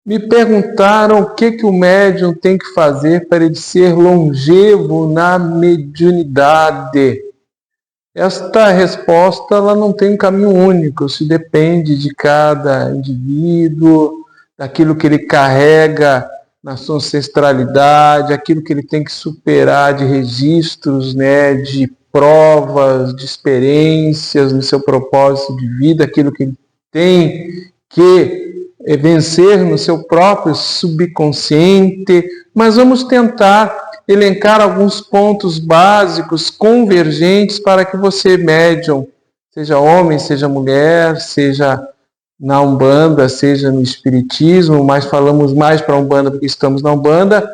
Me perguntaram o que o médium tem que fazer para ele ser longevo na mediunidade. Esta resposta ela não tem um caminho único, isso depende de cada indivíduo, daquilo que ele carrega na sua ancestralidade, aquilo que ele tem que superar de registros, né, de provas, de experiências no seu propósito de vida, aquilo que ele tem que vencer no seu próprio subconsciente, mas vamos tentar elencar alguns pontos básicos, convergentes, para que você, médium, seja homem, seja mulher, seja na Umbanda, seja no Espiritismo, mas falamos mais para a Umbanda porque estamos na Umbanda,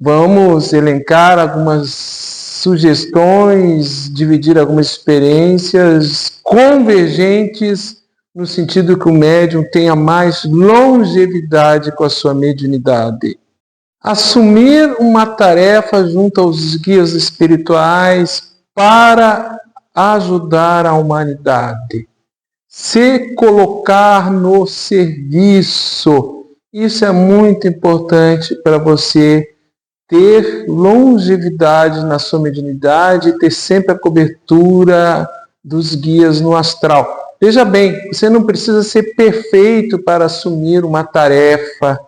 vamos elencar algumas sugestões, dividir algumas experiências convergentes no sentido que o médium tenha mais longevidade com a sua mediunidade. Assumir uma tarefa junto aos guias espirituais para ajudar a humanidade. Se colocar no serviço. Isso é muito importante para você ter longevidade na sua mediunidade e ter sempre a cobertura dos guias no astral. Veja bem, você não precisa ser perfeito para assumir uma tarefa,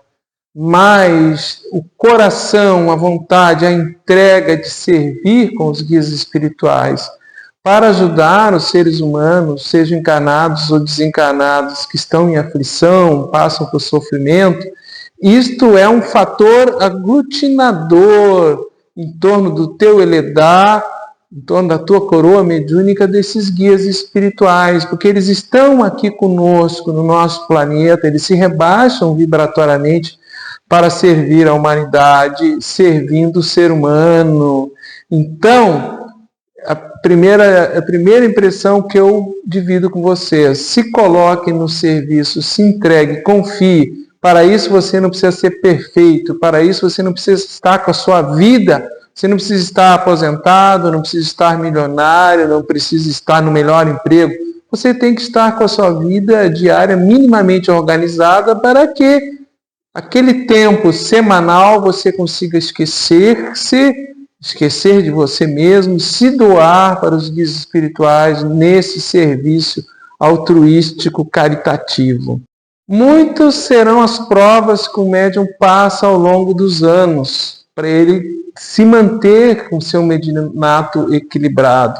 mas o coração, a vontade, a entrega de servir com os guias espirituais para ajudar os seres humanos, sejam encarnados ou desencarnados, que estão em aflição, passam por sofrimento, isto é um fator aglutinador em torno do teu Eledá, em torno da tua coroa mediúnica desses guias espirituais, porque eles estão aqui conosco no nosso planeta, eles se rebaixam vibratoriamente para servir a humanidade, servindo o ser humano. Então, a primeira impressão que eu divido com vocês, se coloque no serviço, se entregue, confie. Para isso você não precisa ser perfeito, para isso você não precisa estar com a sua vida, você não precisa estar aposentado, não precisa estar milionário, não precisa estar no melhor emprego. Você tem que estar com a sua vida diária minimamente organizada para que aquele tempo semanal você consiga esquecer de você mesmo, se doar para os guias espirituais nesse serviço altruístico caritativo. Muitas serão as provas que o médium passa ao longo dos anos para ele se manter com seu mediunato equilibrado.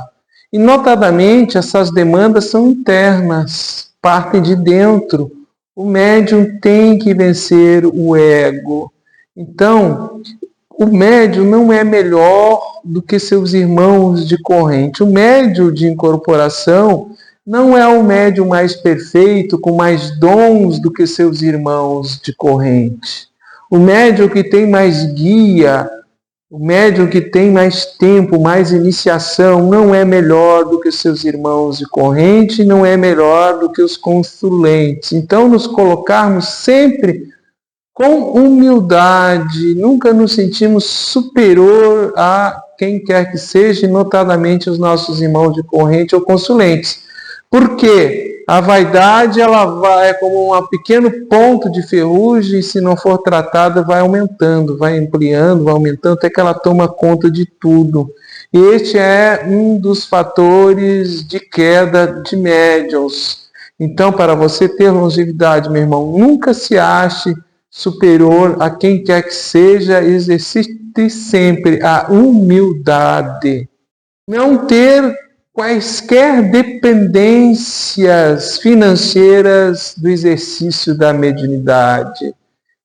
E, notadamente, essas demandas são internas, partem de dentro. O médium tem que vencer o ego. Então, o médium não é melhor do que seus irmãos de corrente. O médium de incorporação não é o médium mais perfeito, com mais dons do que seus irmãos de corrente. O médium que tem mais guia, o médium que tem mais tempo, mais iniciação, não é melhor do que seus irmãos de corrente, não é melhor do que os consulentes. Então, nos colocarmos sempre com humildade, nunca nos sentimos superior a quem quer que seja, notadamente os nossos irmãos de corrente ou consulentes. Por quê? A vaidade ela é como um pequeno ponto de ferrugem, e se não for tratada, vai aumentando, vai ampliando, vai aumentando, até que ela toma conta de tudo. E este é um dos fatores de queda de médiuns. Então, para você ter longevidade, meu irmão, nunca se ache superior a quem quer que seja, exercite sempre a humildade. Não ter quaisquer dependências financeiras do exercício da mediunidade.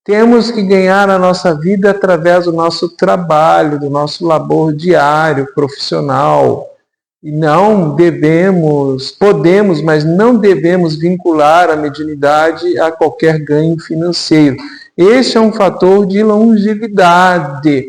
Temos que ganhar a nossa vida através do nosso trabalho, do nosso labor diário, profissional. E não podemos, mas não devemos vincular a mediunidade a qualquer ganho financeiro. Este é um fator de longevidade.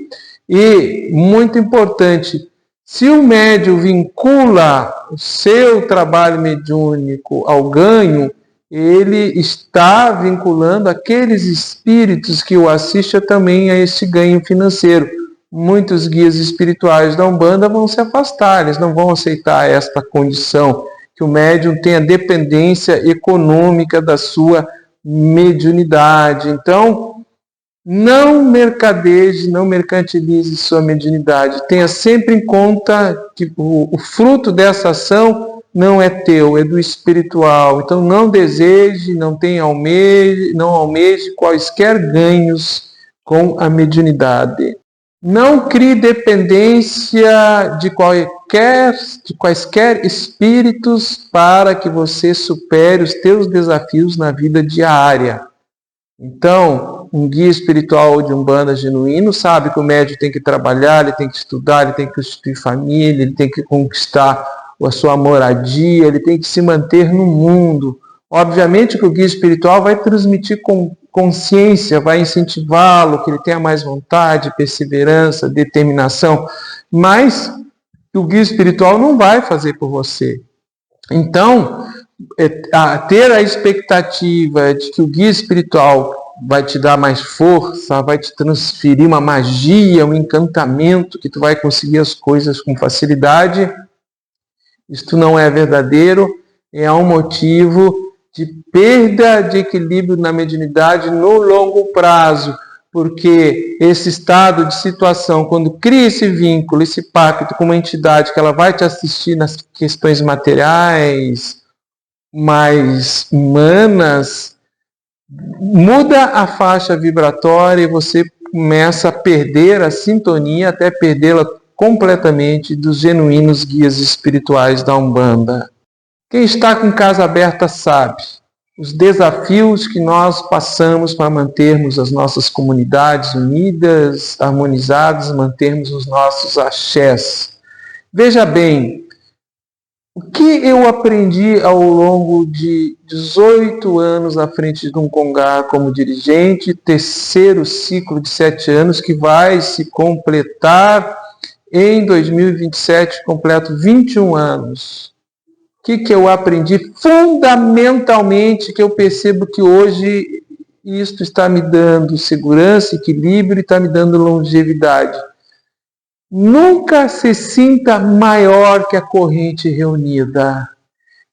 E, muito importante, se o médium vincula o seu trabalho mediúnico ao ganho, ele está vinculando aqueles espíritos que o assistem também a esse ganho financeiro. Muitos guias espirituais da Umbanda vão se afastar, eles não vão aceitar esta condição, que o médium tenha dependência econômica da sua mediunidade. Então, não mercadeje, não mercantilize sua mediunidade. Tenha sempre em conta que o fruto dessa ação não é teu, é do espiritual. Então, não deseje, não almeje quaisquer ganhos com a mediunidade. Não crie dependência de quaisquer espíritos para que você supere os teus desafios na vida diária. Então, um guia espiritual de Umbanda genuíno sabe que o médium tem que trabalhar, ele tem que estudar, ele tem que constituir família, ele tem que conquistar a sua moradia, ele tem que se manter no mundo. Obviamente que o guia espiritual vai transmitir com consciência, vai incentivá-lo, que ele tenha mais vontade, perseverança, determinação, mas o guia espiritual não vai fazer por você. Então, ter a expectativa de que o guia espiritual vai te dar mais força, vai te transferir uma magia, um encantamento, que tu vai conseguir as coisas com facilidade, isto não é verdadeiro, é um motivo de perda de equilíbrio na mediunidade no longo prazo, porque esse estado de situação, quando cria esse vínculo, esse pacto com uma entidade que ela vai te assistir nas questões materiais, mais humanas, muda a faixa vibratória e você começa a perder a sintonia, até perdê-la completamente dos genuínos guias espirituais da Umbanda. Quem está com casa aberta sabe os desafios que nós passamos para mantermos as nossas comunidades unidas, harmonizadas, mantermos os nossos axés. Veja bem, o que eu aprendi ao longo de 18 anos à frente de um Congá como dirigente, terceiro ciclo de 7 anos, que vai se completar em 2027, completo 21 anos. O que eu aprendi fundamentalmente, que eu percebo que hoje isto está me dando segurança, equilíbrio e está me dando longevidade. Nunca se sinta maior que a corrente reunida.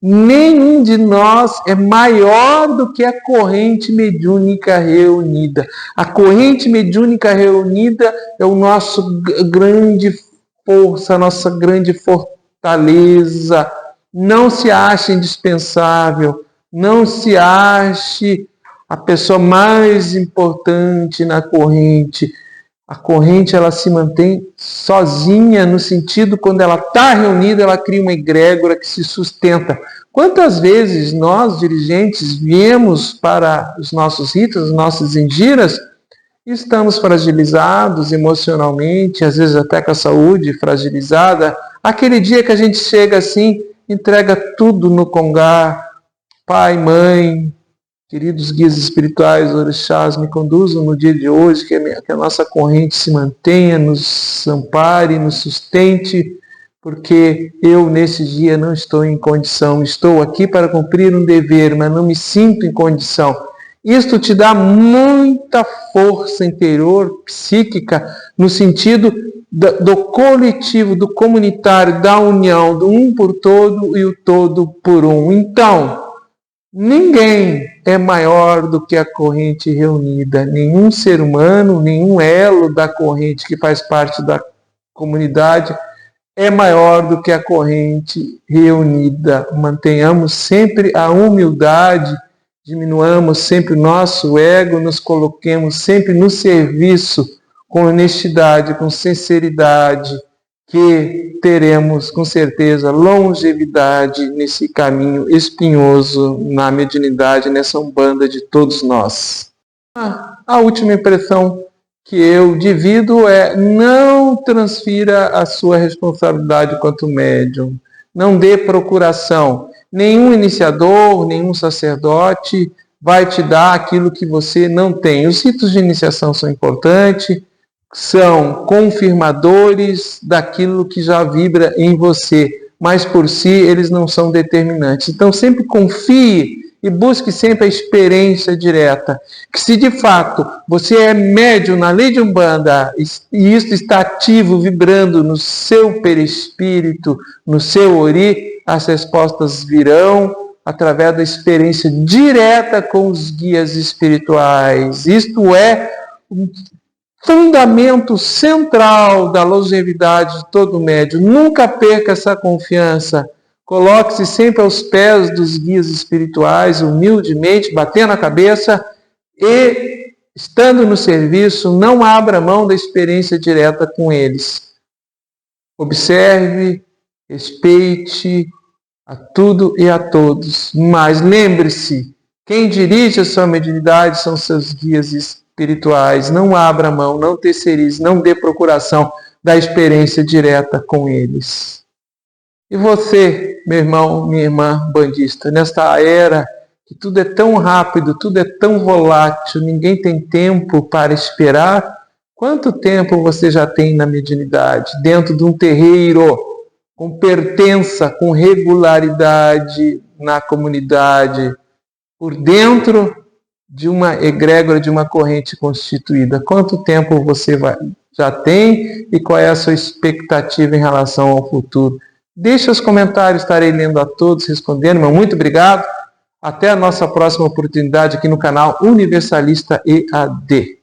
Nenhum de nós é maior do que a corrente mediúnica reunida. A corrente mediúnica reunida é o nosso grande força, a nossa grande fortaleza. Não se ache indispensável, não se ache a pessoa mais importante na corrente. A corrente, ela se mantém sozinha, no sentido, quando ela está reunida, ela cria uma egrégora que se sustenta. Quantas vezes nós, dirigentes, viemos para os nossos ritos, as nossas engiras, e estamos fragilizados emocionalmente, às vezes até com a saúde fragilizada. Aquele dia que a gente chega assim, entrega tudo no Congá, pai, mãe, queridos guias espirituais, orixás, me conduzam no dia de hoje, que a nossa corrente se mantenha, nos ampare, nos sustente, porque eu nesse dia não estou em condição, estou aqui para cumprir um dever, mas não me sinto em condição. Isto te dá muita força interior, psíquica, no sentido do coletivo, do comunitário, da união, do um por todo e o todo por um. Então, ninguém é maior do que a corrente reunida. Nenhum ser humano, nenhum elo da corrente que faz parte da comunidade é maior do que a corrente reunida. Mantenhamos sempre a humildade, diminuamos sempre o nosso ego, nos coloquemos sempre no serviço, com honestidade, com sinceridade, que teremos com certeza longevidade nesse caminho espinhoso, na mediunidade, nessa Umbanda de todos nós. A última impressão que eu divido é: não transfira a sua responsabilidade quanto médium, não dê procuração. Nenhum iniciador, nenhum sacerdote vai te dar aquilo que você não tem. Os ritos de iniciação são importantes, são confirmadores daquilo que já vibra em você, mas por si eles não são determinantes. Então sempre confie e busque sempre a experiência direta, que se de fato você é médium na lei de Umbanda e isso está ativo, vibrando no seu perispírito, no seu ori, as respostas virão, através da experiência direta com os guias espirituais. Isto é um fundamento central da longevidade de todo médium. Nunca perca essa confiança. Coloque-se sempre aos pés dos guias espirituais, humildemente, batendo a cabeça e, estando no serviço, não abra mão da experiência direta com eles. Observe, respeite a tudo e a todos. Mas lembre-se, quem dirige a sua mediunidade são seus guias espirituais. Não abra mão, não terceirize, não dê procuração da experiência direta com eles. E você, meu irmão, minha irmã bandista, nesta era que tudo é tão rápido, tudo é tão volátil, ninguém tem tempo para esperar, quanto tempo você já tem na mediunidade, dentro de um terreiro, com pertença, com regularidade na comunidade, por dentro de uma egrégora, de uma corrente constituída? Quanto tempo você já tem e qual é a sua expectativa em relação ao futuro? Deixe os comentários, estarei lendo a todos, respondendo. Muito obrigado. Até a nossa próxima oportunidade aqui no canal Universalista EAD.